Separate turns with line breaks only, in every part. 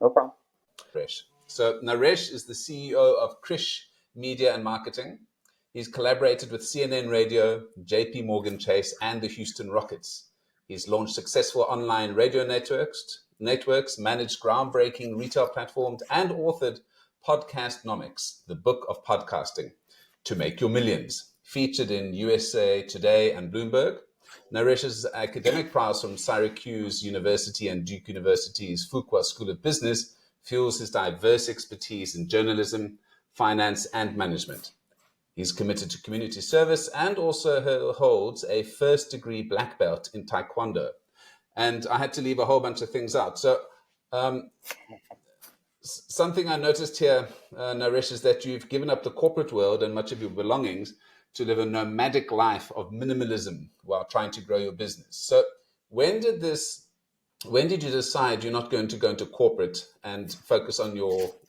No problem.
Naresh. So Naresh is the CEO of Krish Media and Marketing. He's collaborated with CNN Radio, JP Morgan Chase, and the Houston Rockets. He's launched successful online radio networks, managed groundbreaking retail platforms, and authored Podcastonomics, the book of podcasting, to make your millions, featured in USA Today and Bloomberg. Naresh's academic prowess from Syracuse University and Duke University's Fuqua School of Business fuels his diverse expertise in journalism, finance, and management. He's committed to community service and also holds a first degree black belt in Taekwondo. And I had to leave a whole bunch of things out. So something I noticed here, Naresh, is that you've given up the corporate world and much of your belongings to live a nomadic life of minimalism while trying to grow your business. So when did you decide you're not going to go into corporate and focus on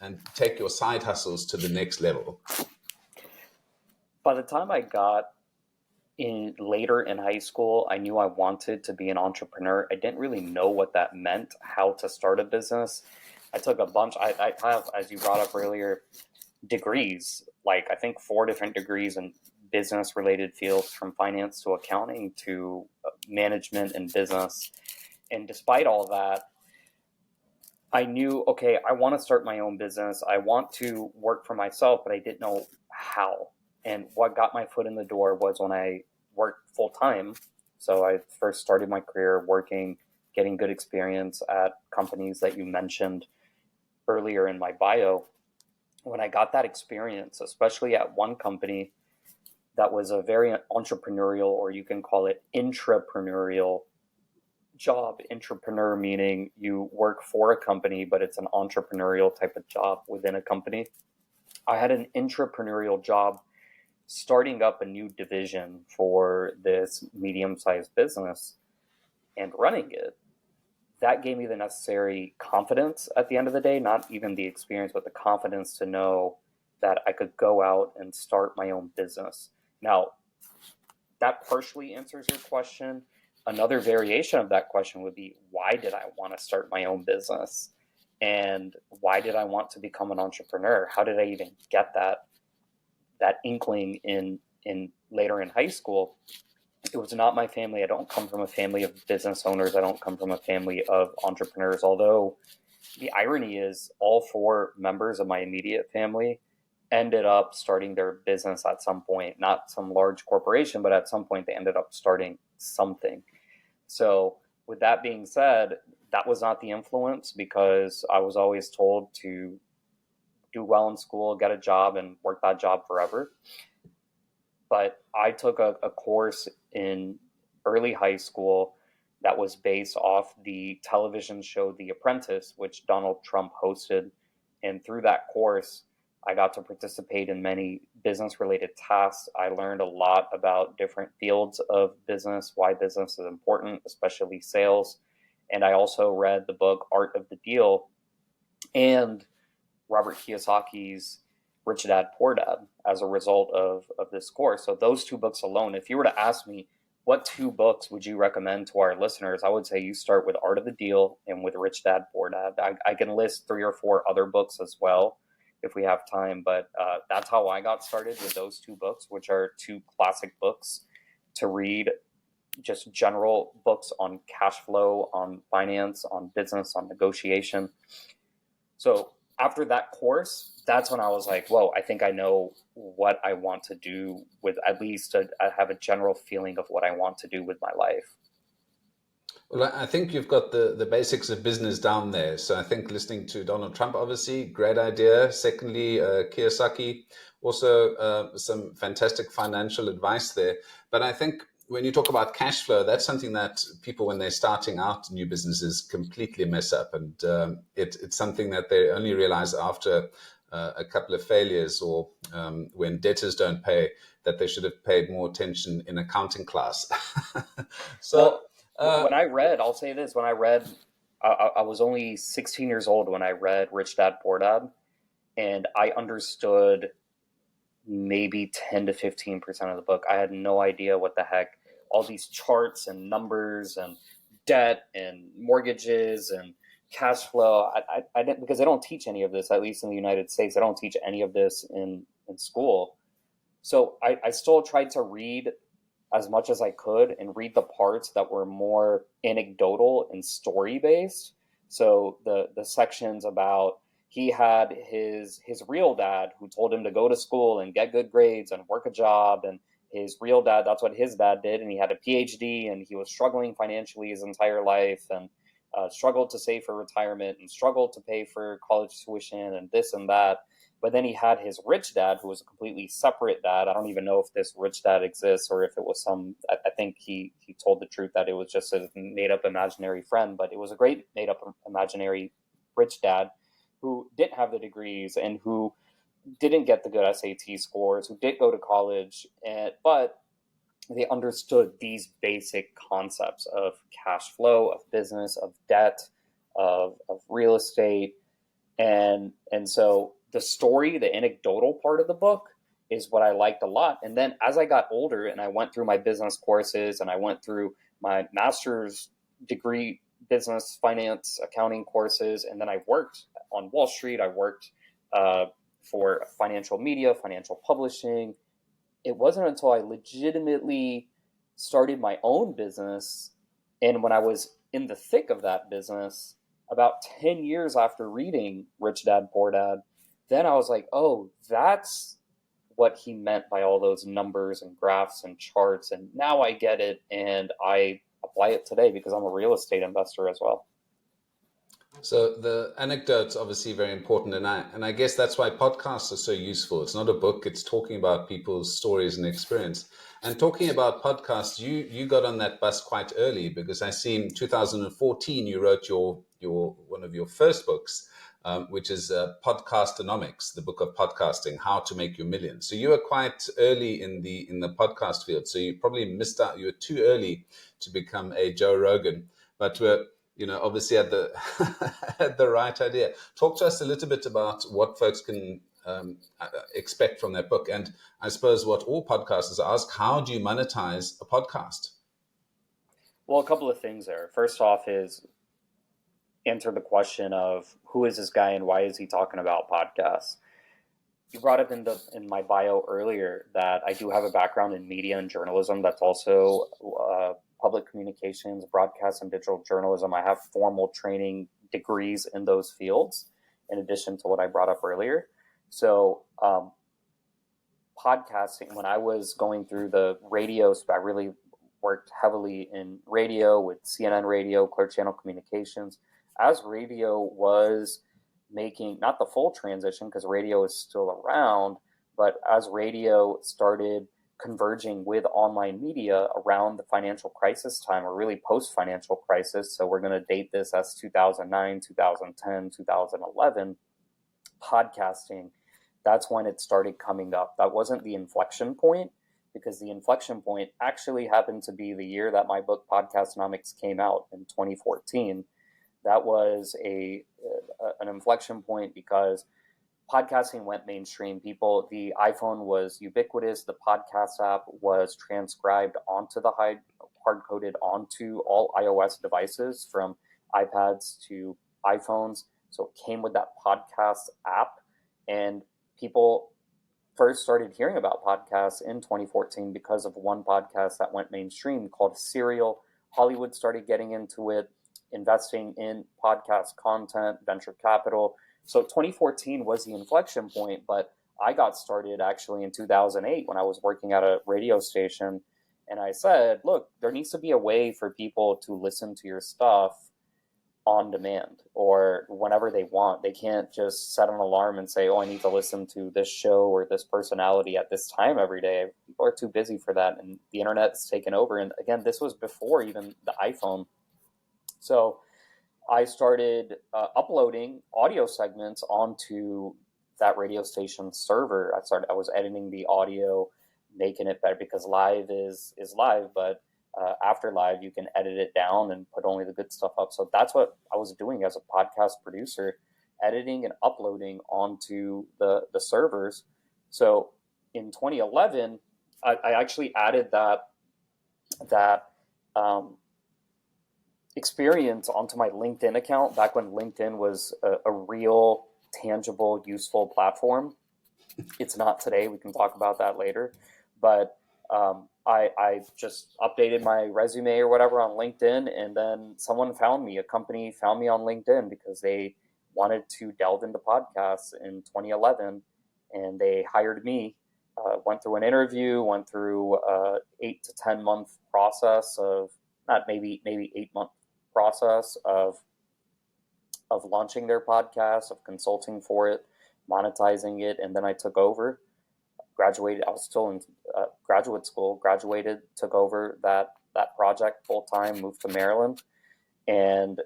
and take your side hustles to the next level?
By the time I got later in high school, I knew I wanted to be an entrepreneur. I didn't really know what that meant, how to start a business. I took a bunch, I have, as you brought up earlier, degrees, like I think 4 different degrees in business related fields, from finance to accounting to management and business. And despite all that, I knew, okay, I want to start my own business. I want to work for myself, but I didn't know how. And what got my foot in the door was when I worked full time. So I first started my career working, getting good experience at companies that you mentioned earlier in my bio. When I got that experience, especially at one company that was a very entrepreneurial, or you can call it intrapreneurial job. Entrepreneur meaning you work for a company, but it's an entrepreneurial type of job within a company. I had an intrapreneurial job starting up a new division for this medium-sized business and running it. That gave me the necessary confidence at the end of the day, not even the experience, but the confidence to know that I could go out and start my own business. Now, that partially answers your question. Another variation of that question would be, why did I want to start my own business? And why did I want to become an entrepreneur? How did I even get that inkling in later in high school? It was not my family. I don't come from a family of business owners. I don't come from a family of entrepreneurs. Although the irony is all 4 members of my immediate family ended up starting their business at some point, not some large corporation, but at some point they ended up starting something. So with that being said, that was not the influence, because I was always told to do well in school, get a job, and work that job forever. But I took a course in early high school that was based off the television show The Apprentice, which Donald Trump hosted. And through that course, I got to participate in many business-related tasks. I learned a lot about different fields of business, why business is important, especially sales. And I also read the book Art of the Deal and Robert Kiyosaki's Rich Dad, Poor Dad as a result of this course. So those 2 books alone, if you were to ask me, what 2 books would you recommend to our listeners? I would say you start with Art of the Deal and with Rich Dad, Poor Dad. I can list 3 or 4 other books as well if we have time, but that's how I got started with those 2 books, which are 2 classic books to read, just general books on cash flow, on finance, on business, on negotiation. So after that course, that's when I was like, whoa, I think I know what I want to do with, at least I have a general feeling of what I want to do with my life.
Well, I think you've got the basics of business down there. So I think listening to Donald Trump, obviously, great idea. Secondly, Kiyosaki, also some fantastic financial advice there. But I think when you talk about cash flow, that's something that people, when they're starting out new businesses, completely mess up. And it's something that they only realize after a couple of failures, or when debtors don't pay, that they should have paid more attention in accounting class. So
when I read, I'll say this, when I read, I was only 16 years old when I read Rich Dad, Poor Dad, and I understood maybe 10 to 15% of the book. I had no idea what the heck all these charts and numbers and debt and mortgages and cash flow. I didn't, because they don't teach any of this, at least in the United States. They don't teach any of this in school. So I still tried to read as much as I could and read the parts that were more anecdotal and story based. So the sections about he had his real dad who told him to go to school and get good grades and work a job, and his real dad, that's what his dad did, and he had a PhD and he was struggling financially his entire life, and struggled to save for retirement and struggled to pay for college tuition and this and that. But then he had his rich dad, who was a completely separate dad. I don't even know if this rich dad exists or if it was some. I think he told the truth that it was just a made up imaginary friend, but it was a great made up imaginary rich dad who didn't have the degrees and who didn't get the good SAT scores, who did go to college, but they understood these basic concepts of cash flow, of business, of debt, of real estate. And so the story, the anecdotal part of the book is what I liked a lot. And then as I got older and I went through my business courses and I went through my master's degree, business, finance, accounting courses, and then I worked on Wall Street, I worked for financial media, financial publishing. It wasn't until I legitimately started my own business, and when I was in the thick of that business, about 10 years after reading Rich Dad Poor Dad, then I was like, oh, that's what he meant by all those numbers and graphs and charts. And now I get it, and I apply it today because I'm a real estate investor as well.
So the anecdote's obviously very important, and I guess that's why podcasts are so useful. It's not a book; it's talking about people's stories and experience. And talking about podcasts, you got on that bus quite early, because I see in 2014 you wrote your one of your first books, which is Podcastonomics, the book of podcasting, how to make your millions. So you were quite early in the podcast field. So you probably missed out. You were too early to become a Joe Rogan, but were obviously had the had the right idea. Talk to us a little bit about what folks can expect from that book, and I suppose what all podcasters ask: how do you monetize a podcast?
Well, a couple of things there. First off is answer the question of who is this guy and why is he talking about podcasts? You brought up in my bio earlier that I do have a background in media and journalism. That's also public communications, broadcast, and digital journalism. I have formal training degrees in those fields, in addition to what I brought up earlier. So podcasting, when I was going through the radio, so I really worked heavily in radio with CNN Radio, Clear Channel Communications. As radio was making, not the full transition because radio is still around, but as radio started converging with online media around the financial crisis time, or really post-financial crisis, so we're going to date this as 2009, 2010, 2011, podcasting, that's when it started coming up. That wasn't the inflection point, because the inflection point actually happened to be the year that my book Podcastonomics came out in 2014. That was an inflection point because podcasting went mainstream. The iPhone was ubiquitous. The podcast app was transcribed onto the hard-coded onto all iOS devices, from iPads to iPhones. So it came with that podcast app, and people first started hearing about podcasts in 2014 because of one podcast that went mainstream called Serial. Hollywood started getting into it, investing in podcast content, venture capital. So 2014 was the inflection point, but I got started actually in 2008 when I was working at a radio station. And I said, look, there needs to be a way for people to listen to your stuff on demand or whenever they want. They can't just set an alarm and say, oh, I need to listen to this show or this personality at this time every day. People are too busy for that, and the internet's taken over. And again, this was before even the iPhone. So I started uploading audio segments onto that radio station server. I was editing the audio, making it better, because live is live, but after live, you can edit it down and put only the good stuff up. So that's what I was doing as a podcast producer, editing and uploading onto the servers. So in 2011, I actually added that experience onto my LinkedIn account back when LinkedIn was a real, tangible, useful platform. It's not today. We can talk about that later. But I just updated my resume or whatever on LinkedIn, and then someone found me. A company found me on LinkedIn because they wanted to delve into podcasts in 2011, and they hired me. Went through an interview, went through 8 to 10 month process of not maybe 8 month process of launching their podcast, of consulting for it, monetizing it, and then I took over. Graduated. I was still in graduate school. Graduated, took over that project full time. Moved to Maryland, and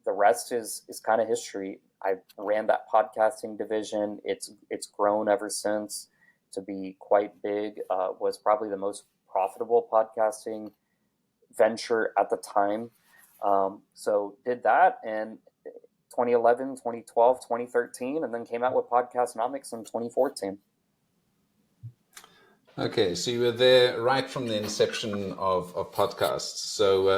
the rest is kind of history. I ran that podcasting division. It's grown ever since to be quite big. Was probably the most profitable podcasting venture at the time. So did that, and 2011, 2012, 2013, and then came out with Podcastonomics in 2014.
Okay, so you were there right from the inception of podcasts. So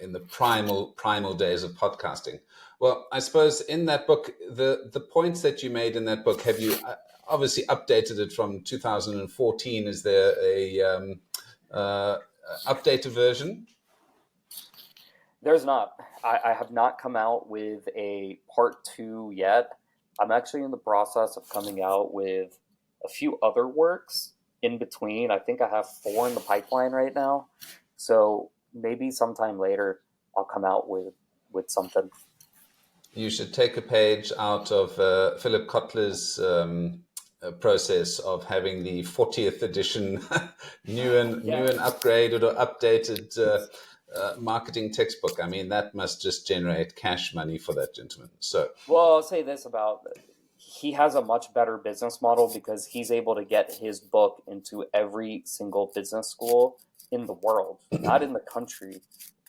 in the primal days of podcasting. Well, I suppose in that book, the points that you made in that book, have you obviously updated it from 2014? Is there a updated version?
There's not. I have not come out with a part two yet. I'm actually in the process of coming out with a few other works in between. I think I have 4 in the pipeline right now. So maybe sometime later I'll come out with something.
You should take a page out of Philip Kotler's process of having the 40th edition new and upgraded or updated marketing textbook. I mean, that must just generate cash money for that gentleman. So,
well, I'll say this about he has a much better business model because he's able to get his book into every single business school in the world, not in the country,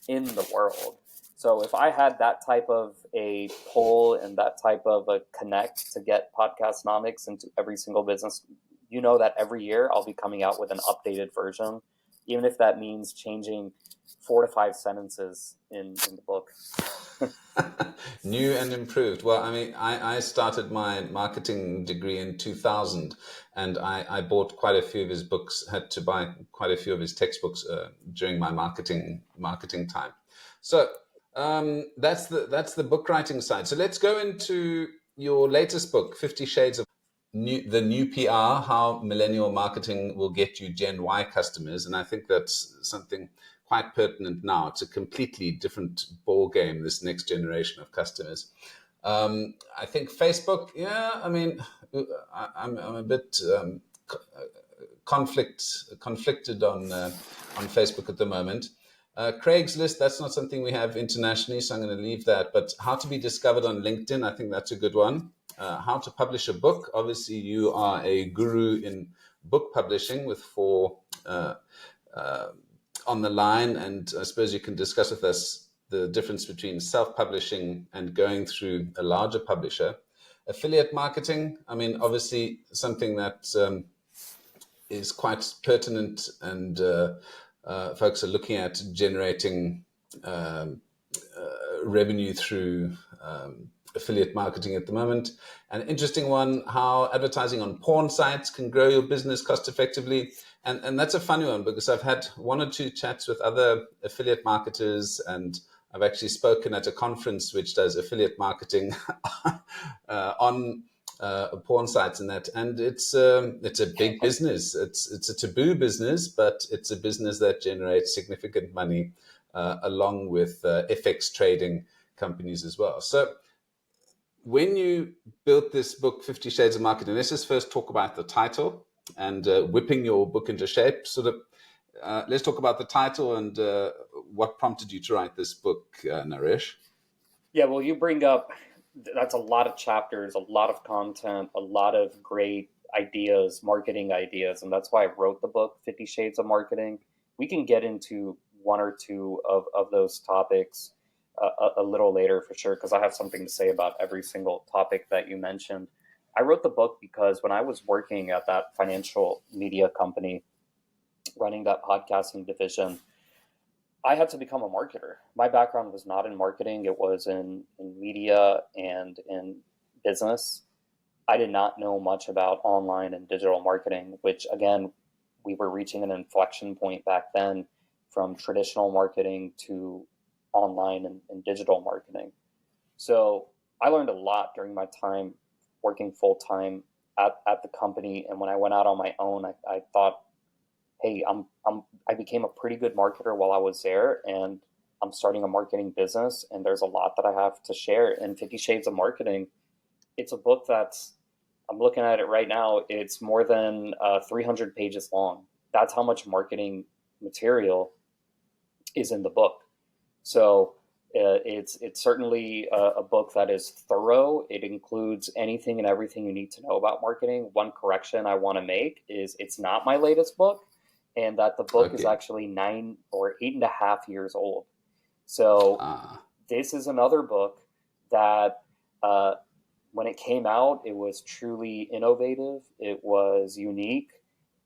in the world. So if I had that type of a pull and that type of a connect to get Podcastonomics into every single business, you know that every year I'll be coming out with an updated version, even if that means changing 4 to 5 sentences in the book.
New and improved. Well, I mean, I started my marketing degree in 2000, and I bought quite a few of his books, had to buy quite a few of his textbooks during my marketing time. So that's the book writing side. So let's go into your latest book, 50 Shades of the New PR, How Millennial Marketing Will Get You Gen Y Customers. And I think that's something quite pertinent now. It's a completely different ball game, this next generation of customers. I think Facebook, I mean, I'm a bit conflicted on Facebook at the moment. Craigslist, that's not something we have internationally, so I'm going to leave that. But how to be discovered on LinkedIn, I think that's a good one. How to publish a book. Obviously, you are a guru in book publishing with 4 on the line, and I suppose you can discuss with us the difference between self-publishing and going through a larger publisher. Affiliate marketing, I mean, obviously something that is quite pertinent, and folks are looking at generating revenue through affiliate marketing at the moment. An interesting one, how advertising on porn sites can grow your business cost effectively. And that's a funny one because I've had 1 or 2 chats with other affiliate marketers, and I've actually spoken at a conference which does affiliate marketing on porn sites and that. And it's a big business. It's a taboo business, but it's a business that generates significant money along with FX trading companies as well. So when you built this book, 50 Shades of Marketing, let's just first talk about the title and whipping your book into shape. Sort of, let's talk about the title and what prompted you to write this book, Naresh.
Yeah, well, you bring up, that's a lot of chapters, a lot of content, a lot of great ideas, marketing ideas, and that's why I wrote the book, 50 Shades of Marketing. We can get into 1 or 2 of those topics a little later for sure, because I have something to say about every single topic that you mentioned. I wrote the book because when I was working at that financial media company, running that podcasting division, I had to become a marketer. My background was not in marketing, it was in media and in business. I did not know much about online and digital marketing, which again, we were reaching an inflection point back then from traditional marketing to online and digital marketing. So I learned a lot during my time working full time at the company. And when I went out on my own, I thought, hey, I became a pretty good marketer while I was there, and I'm starting a marketing business, and there's a lot that I have to share. And 50 Shades of Marketing, it's a book that's, I'm looking at it right now, it's more than 300 pages long. That's how much marketing material is in the book. So it's certainly a book that is thorough. It includes anything and everything you need to know about marketing. One correction I want to make is it's not my latest book, and that the book is
Okay.
actually 9 or 8.5 years old. So
Ah,
this is another book that uh, when it came out, it was truly innovative. It was unique.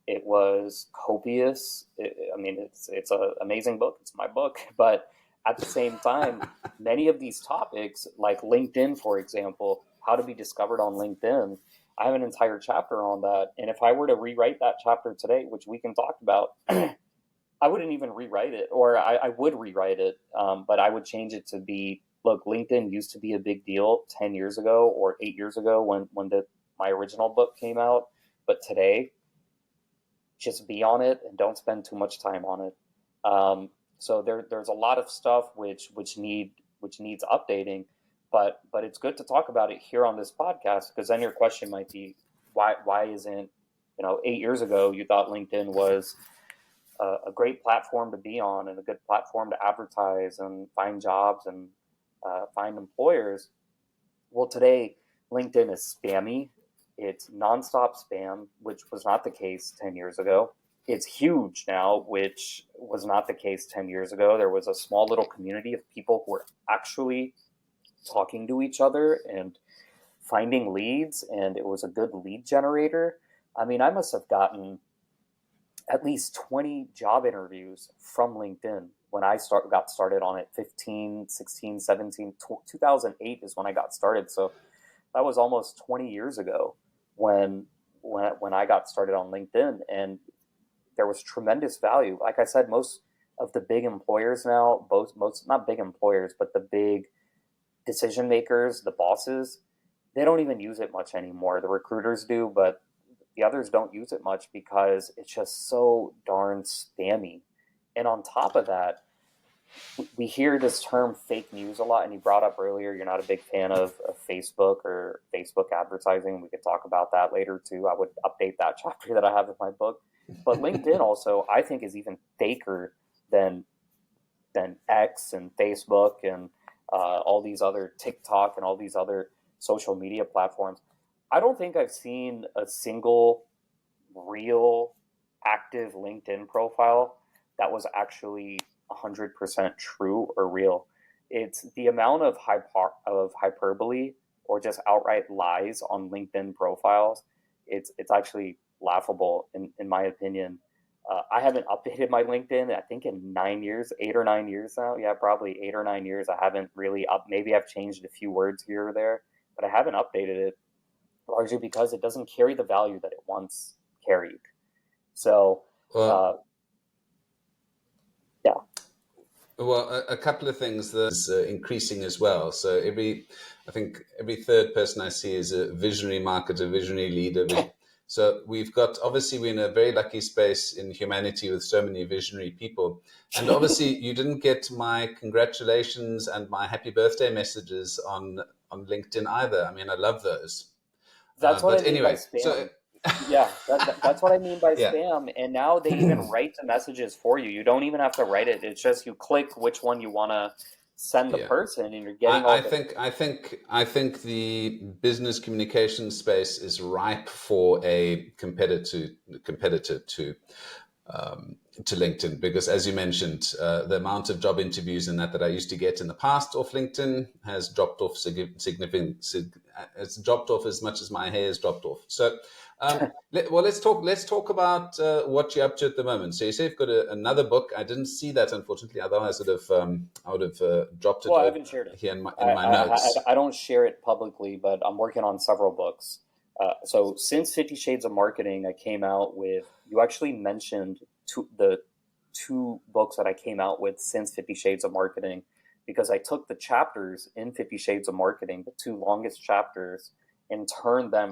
It was copious. I mean, it's an amazing book. It's my book, but at the same time, many of these topics, like LinkedIn, for example, how to be discovered on LinkedIn, I have an entire chapter on that. And if I were to rewrite that chapter today, which we can talk about, I wouldn't even rewrite it, or I would rewrite it, but I would change it to be, look, LinkedIn used to be a big deal 10 years ago or 8 years ago when my original book came out. But today, just be on it and don't spend too much time on it. So there's a lot of stuff which needs updating, but it's good to talk about it here on this podcast, because then your question might be, why isn't, 8 years ago you thought LinkedIn was a great platform to be on and a good platform to advertise and find jobs and find employers. Well, today LinkedIn is spammy. It's nonstop spam, which was not the case 10 years ago. It's huge now, which was not the case 10 years ago. There was a small little community of people who were actually talking to each other and finding leads, and it was a good lead generator. I mean, I must have gotten at least 20 job interviews from LinkedIn when I got started on it. 15, 16, 17, 2008 is when I got started. So that was almost 20 years ago when when I got started on LinkedIn, and there was tremendous value. Like I said, most of the big employers now, both most not big employers, but the big decision makers, the bosses, they don't even use it much anymore. The recruiters do, but the others don't use it much because it's just so darn spammy. And on top of that, we hear this term fake news a lot. And you brought up earlier, you're not a big fan of Facebook or Facebook advertising. We could talk about that later too. I would update that chapter that I have in my book. But LinkedIn also, I think, is even faker than X and Facebook and all these other TikTok and all these other social media platforms. I don't think I've seen a single real active LinkedIn profile that was actually 100% true or real. It's the amount of hyperbole or just outright lies on LinkedIn profiles. It's actually laughable in my opinion. I haven't updated my LinkedIn, I think, in 9 years, 8 or 9 years now. Yeah, probably 8 or 9 years. I haven't really maybe I've changed a few words here or there, but I haven't updated it, largely because it doesn't carry the value that it once carried. So,
well,
uh, yeah,
well, a couple of things that is increasing as well. So I think every third person I see is a visionary marketer, visionary leader. So we're in a very lucky space in humanity with so many visionary people. And obviously you didn't get my congratulations and my happy birthday messages on LinkedIn either. I mean, I love those.
that's what I
But
mean by
anyway, so
spam. Yeah, that's what I mean by
yeah.
spam. And now they even write the messages for you. You don't even have to write it. It's just you click which one you want to send the
Yeah.
person, and you're getting all the.
I think the business communication space is ripe for a competitor to to LinkedIn, because as you mentioned, the amount of job interviews and that I used to get in the past off LinkedIn has dropped off it's dropped off as much as my hair has dropped off. So, let's talk about what you're up to at the moment. So you say you've got another book. I didn't see that, unfortunately. Otherwise, I would have dropped it
Well, I haven't shared it.
here in my notes.
I don't share it publicly, but I'm working on several books. So since 50 Shades of Marketing, I came out with, you actually mentioned the two books that I came out with since 50 Shades of Marketing, because I took the chapters in 50 Shades of Marketing, the two longest chapters, and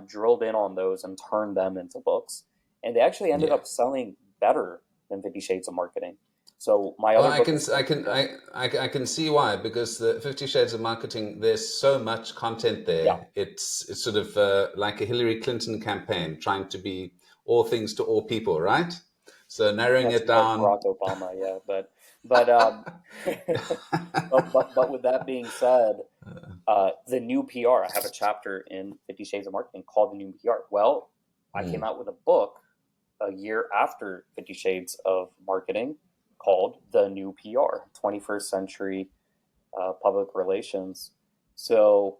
drilled in on those and turned them into books. And they actually ended
Yeah.
up selling better than 50 Shades of Marketing. So my
Well,
other book is,
I can see why, because the 50 Shades of Marketing, there's so much content
yeah,
there. It's sort of like a Hillary Clinton campaign, trying to be all things to all people, right? So narrowing
that's
it
more
down.
Barack Obama, yeah. But but with that being said, the new PR. I have a chapter in 50 Shades of Marketing called the new PR. Well, I came out with a book a year after 50 Shades of Marketing called The New PR, 21st Century Public Relations. So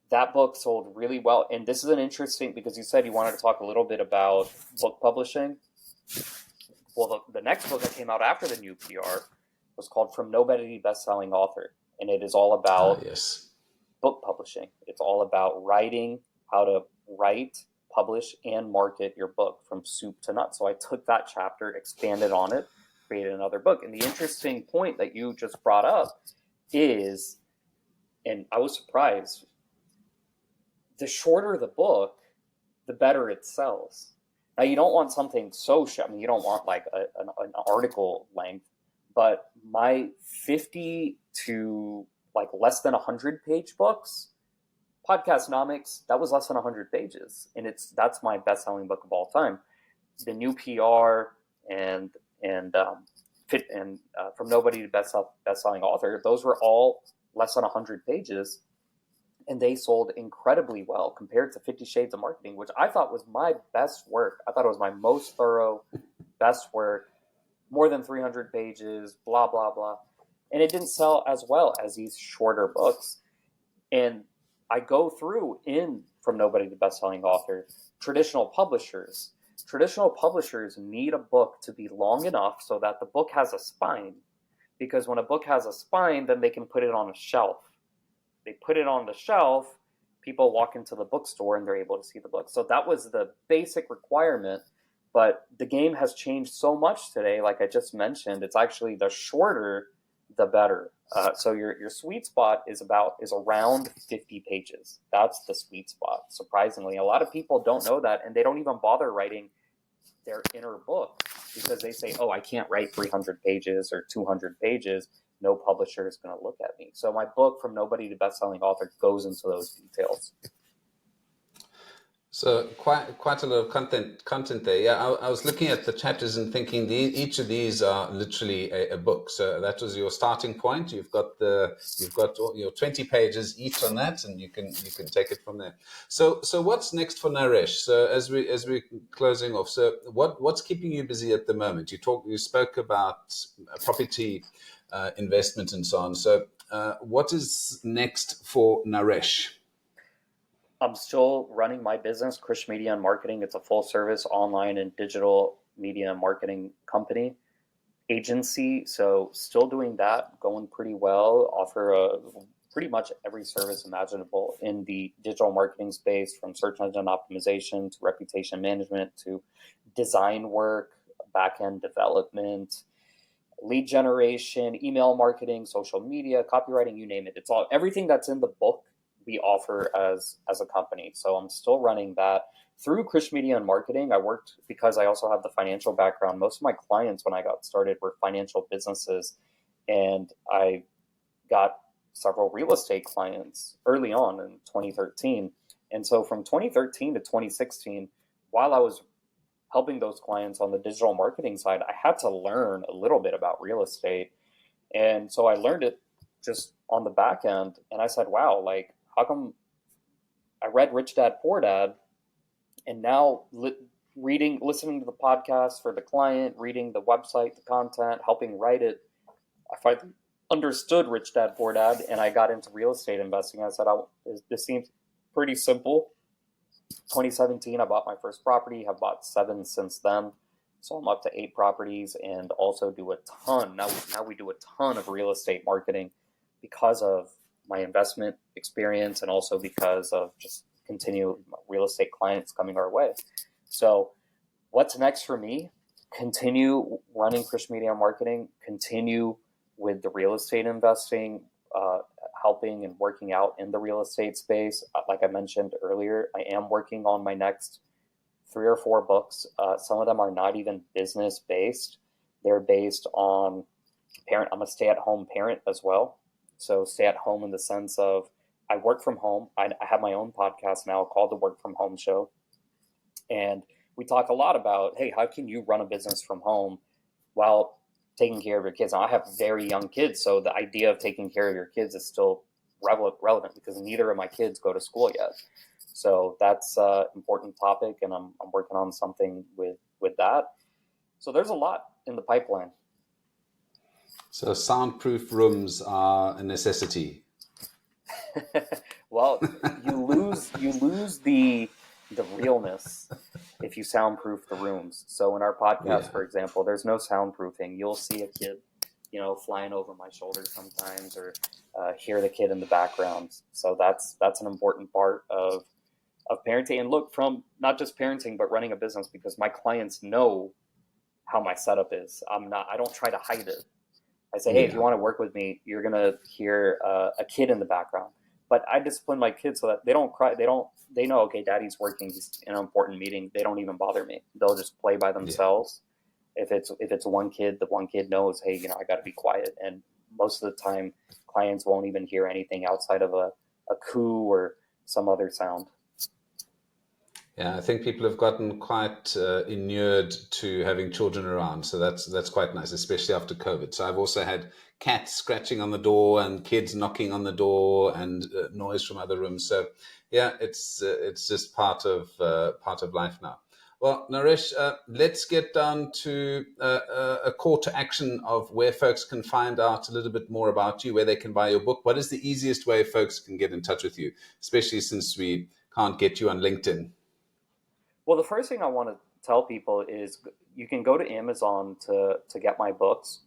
that book sold really well. And this is an interesting, because you said you wanted to talk a little bit about book publishing. Well, the next book that came out after the new PR was called From Nobody to Best-Selling Author. And it is all about
Yes.
book publishing. It's all about writing, how to write, publish, and market your book from soup to nuts. So I took that chapter, expanded on it, created another book. And the interesting point that you just brought up is, and I was surprised, the shorter the book, the better it sells. Now, you don't want something so short. I mean, you don't want like an article length, but my 50 to like less than 100-page books, Podcastonomics, that was less than 100 pages, and that's my best-selling book of all time. The new PR and From Nobody to Best-Selling Author, those were all less than 100 pages, and they sold incredibly well compared to 50 Shades of Marketing, which I thought was my best work. I thought it was my most thorough, best work, more than 300 pages, blah, blah, blah. And it didn't sell as well as these shorter books. And I go through in From Nobody to Best-Selling Author, traditional publishers. Traditional publishers need a book to be long enough so that the book has a spine. Because when a book has a spine, then they can put it on a shelf. They put it on the shelf, people walk into the bookstore and they're able to see the book. So that was the basic requirement. But the game has changed so much today. Like I just mentioned, it's actually the shorter, the better. So your sweet spot is around 50 pages. That's the sweet spot. Surprisingly, a lot of people don't know that, and they don't even bother writing their inner book because they say, "Oh, I can't write 300 pages or 200 pages. No publisher is going to look at me." So my book, From Nobody to Best-Selling Author, goes into those details.
So quite a lot of content there. Yeah, I was looking at the chapters and thinking each of these are literally a book. So that was your starting point. You've got your 20 pages each on that, and you can take it from there. So what's next for Naresh? So as we're closing off, so what's keeping you busy at the moment? You spoke about property investment and so on. So what is next for Naresh?
I'm still running my business, Krish Media and Marketing. It's a full-service online and digital media and marketing company agency. So still doing that, going pretty well. Offer pretty much every service imaginable in the digital marketing space, from search engine optimization to reputation management to design work, back-end development, lead generation, email marketing, social media, copywriting, you name it. It's all, everything that's in the book we offer as a company. So I'm still running that through Krish Media and Marketing. I worked, because I also have the financial background. Most of my clients when I got started were financial businesses, and I got several real estate clients early on in 2013. And so from 2013 to 2016, while I was helping those clients on the digital marketing side, I had to learn a little bit about real estate. And so I learned it just on the back end. And I said, wow, like, how come I read Rich Dad, Poor Dad, and now listening to the podcast for the client, reading the website, the content, helping write it, I finally understood Rich Dad Poor Dad, and I got into real estate investing. I said, this seems pretty simple. 2017, I bought my first property, have bought 7 since then. So I'm up to 8 properties, and also do a ton. Now we do a ton of real estate marketing because of my investment experience, and also because of just continue real estate clients coming our way. So what's next for me? Continue running Krish Media Marketing, continue with the real estate investing, helping and working out in the real estate space. Like I mentioned earlier, I am working on my next 3 or 4 books. Some of them are not even business based. They're based on parent. I'm a stay-at-home parent as well. So stay at home in the sense of I work from home. I have my own podcast now called The Work From Home Show. And we talk a lot about, hey, how can you run a business from home while taking care of your kids? Now, I have very young kids, so the idea of taking care of your kids is still relevant because neither of my kids go to school yet. So that's an important topic, and I'm working on something with that. So there's a lot in the pipeline.
So soundproof rooms are a necessity.
Well, you lose the realness if you soundproof the rooms. So in our podcast, for example, there's no soundproofing. You'll see a kid, flying over my shoulder sometimes, or hear the kid in the background. So that's an important part of parenting. And look, from not just parenting, but running a business, because my clients know how my setup is. I don't try to hide it. I say, hey, if you want to work with me, you're going to hear a kid in the background. But I discipline my kids so that they don't cry. They know, okay, daddy's working. He's in an important meeting. They don't even bother me. They'll just play by themselves. If it's one kid, the one kid knows, hey, I got to be quiet. And most of the time, clients won't even hear anything outside of a coo or some other sound.
Yeah, I think people have gotten quite inured to having children around, so that's quite nice, especially after COVID. So I've also had cats scratching on the door and kids knocking on the door and noise from other rooms. So yeah, it's just part of life now. Well, Naresh, let's get down to a call to action of where folks can find out a little bit more about you, where they can buy your book. What is the easiest way folks can get in touch with you, especially since we can't get you on LinkedIn?
Well, the first thing I want to tell people is you can go to Amazon to get my books.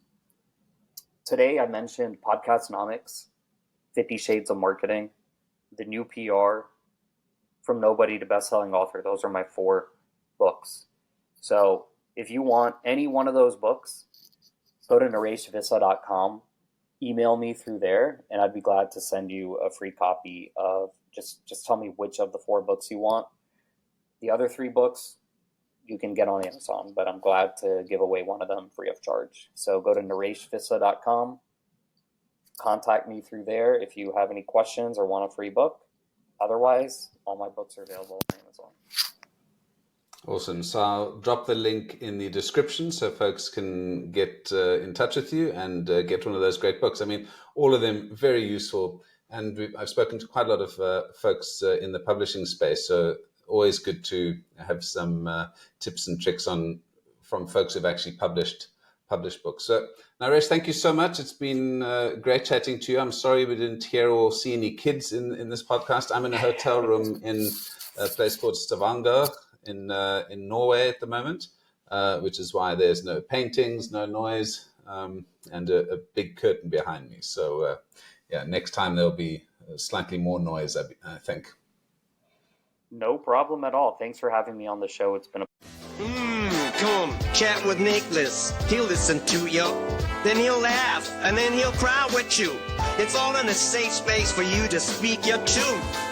Today, I mentioned Podcastonomics, 50 Shades of Marketing, The New PR, From Nobody to Bestselling Author. Those are my 4 books. So if you want any one of those books, go to nareshvisa.com, email me through there, and I'd be glad to send you a free copy of, just tell me which of the 4 books you want. The other 3 books you can get on Amazon, but I'm glad to give away one of them free of charge. So go to nareshvisa.com, contact me through there if you have any questions or want a free book. Otherwise, all my books are available on Amazon.
Awesome. So I'll drop the link in the description so folks can get in touch with you and get one of those great books. I mean, all of them very useful. And I've spoken to quite a lot of folks in the publishing space. So always good to have some tips and tricks from folks who've actually published books. So, Naresh, thank you so much. It's been great chatting to you. I'm sorry we didn't hear or see any kids in this podcast. I'm in a hotel room in a place called Stavanger in Norway at the moment, which is why there's no paintings, no noise, and a big curtain behind me. So, next time there'll be slightly more noise, I think.
No problem at all. Thanks for having me on the show. It's been a...
Come chat with Nicholas. He'll listen to you. Then he'll laugh. And then he'll cry with you. It's all in a safe space for you to speak your truth.